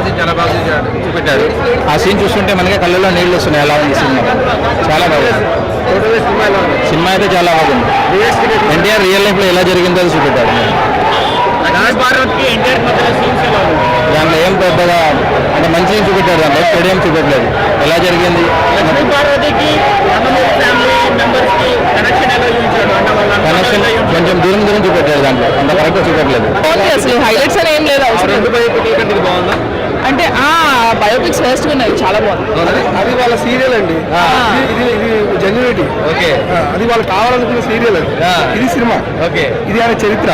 Scene చాలా బాగా చూపెట్టాడు. ఆ సీన్ చూస్తుంటే మనకి కళ్ళలో నీళ్ళు వస్తున్నాయి. అలా ఉంది సినిమా, చాలా బాగుంది. సినిమా అయితే చాలా బాగుంది. ఎన్టీఆర్ రియల్ లైఫ్ లో ఎలా జరిగిందో అది చూపెట్టాడు. దాంట్లో ఏం పెద్దగా అంటే మంచిగా చూపెట్టాడు, దాంట్లో స్టేడియం చూపెట్టలేదు. ఎలా జరిగింది కనెక్షన్ కొంచెం దూరం దూరం చూపెట్టాడు, దాంట్లో అంత కరెక్ట్గా చూపెట్టలేదు. అసలు హైలైట్స్ అని ఏం లేదు అంటే బయోపిక్స్ వేస్ట్ ఉన్నాయి, చాలా బాగుంది. అది వాళ్ళ సీరియల్ అండి, ఇది జెన్యునిటీ. ఓకే, అది వాళ్ళు కావాలనుకున్న సీరియల్ అండి. ఇది సినిమా. ఓకే, ఇది ఆయన చరిత్ర.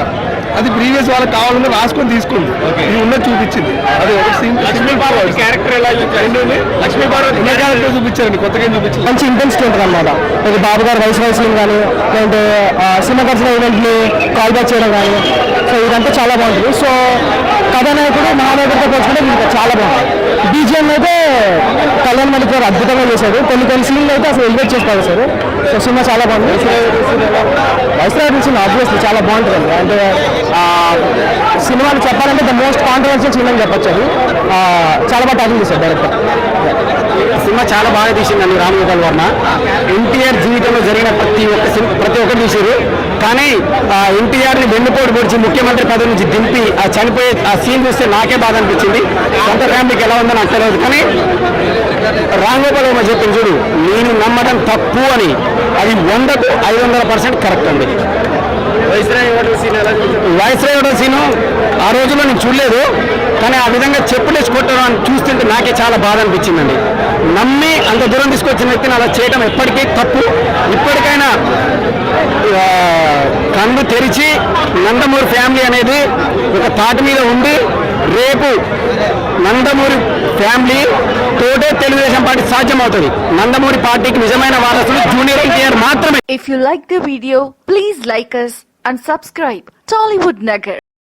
అది ప్రీవియస్ వాళ్ళకి కావాలని రాసుకొని తీసుకుంది, ఇది ఉన్నది చూపించింది. అది ఒక లక్ష్మీపార్వతి క్యారెక్టర్ ఎలా చూపించారు? లక్ష్మీపార్వతి క్యారెక్టర్ చూపించారండి, కొత్తగా చూపించారు. మంచి ఇంటెన్సిటీ ఉంటుంది అనమాట. ఇది బాబు గారు వయసు కానీ లేదంటే సినిమా ఖర్చుల ఈవెంట్ని కాల్ బ్యాక్ చేయడం కానీ, సో ఇదంతా చాలా బాగుంటుంది. సో కథానాయకుడు మహానాయకుడితో పోల్చుకుంటే ఇంకా చాలా బాగుంది. బీజిఎం అయితే కళ్యాణ్ మలిక్ గారు అద్భుతంగా చేశారు. కొన్ని సీన్లు అయితే అసలు ఎలివేట్ చేసి పడేశారు. సో సినిమా చాలా బాగుంది. వైస్రాయ్ సినిమా ఆబ్వియస్లీ చాలా బాగుంటుంది. అంటే సినిమాని చెప్పాలంటే ద మోస్ట్ కాంట్రవర్షియల్ సినిమా అని చెప్పచ్చు. అది చాలా బాగా ట్యాకిల్ చేశారు డైరెక్టర్. సినిమా చాలా బాగా తీసిందండి రామ్ గోపాల్ వర్మ. ఎన్టీఆర్ జీవితంలో జరిగిన ప్రతి ఒక్కరు చూసారు. కానీ ఎన్టీఆర్ని వెన్నుపోటు పొడిచి ముఖ్యమంత్రి పదవి నుంచి దింపి చనిపోయే ఆ సీన్ చూస్తే నాకే బాధ అనిపించింది. సొంత ఫ్యామిలీకి ఎలా ఉందని నాకు తెలియదు. కానీ రామ్ గోపాల్ వర్మ చెప్పింది చూడు, నేను నమ్మడం తప్పు అని, అది 100కు 500% కరెక్ట్ అండి. వైస్రాయ్ హోటల్ సీను ఆ రోజుల్లో నేను చూడలేదు, కానీ ఆ విధంగా చెప్పులేసి కొట్టడం అని చూస్తుంటే నాకే చాలా బాధ అనిపించిందండి. నమ్మి అంత దూరం తీసుకొచ్చిన వ్యక్తిని అలా చేయడం ఎప్పటికీ తప్పు. ఇప్పటికైనా కన్ను తెరిచి నందమూరి ఫ్యామిలీ అనేది ఒక తాటి మీద ఉండి, రేపు నందమూరి ఫ్యామిలీ తోటే తెలుగుదేశం పార్టీ సాధ్యమవుతుంది. నందమూరి పార్టీకి నిజమైన వారసులు జూనియర్ ఎన్టీఆర్ మాత్రమే. If you like the video, please like us and subscribe Tollywood Nagar.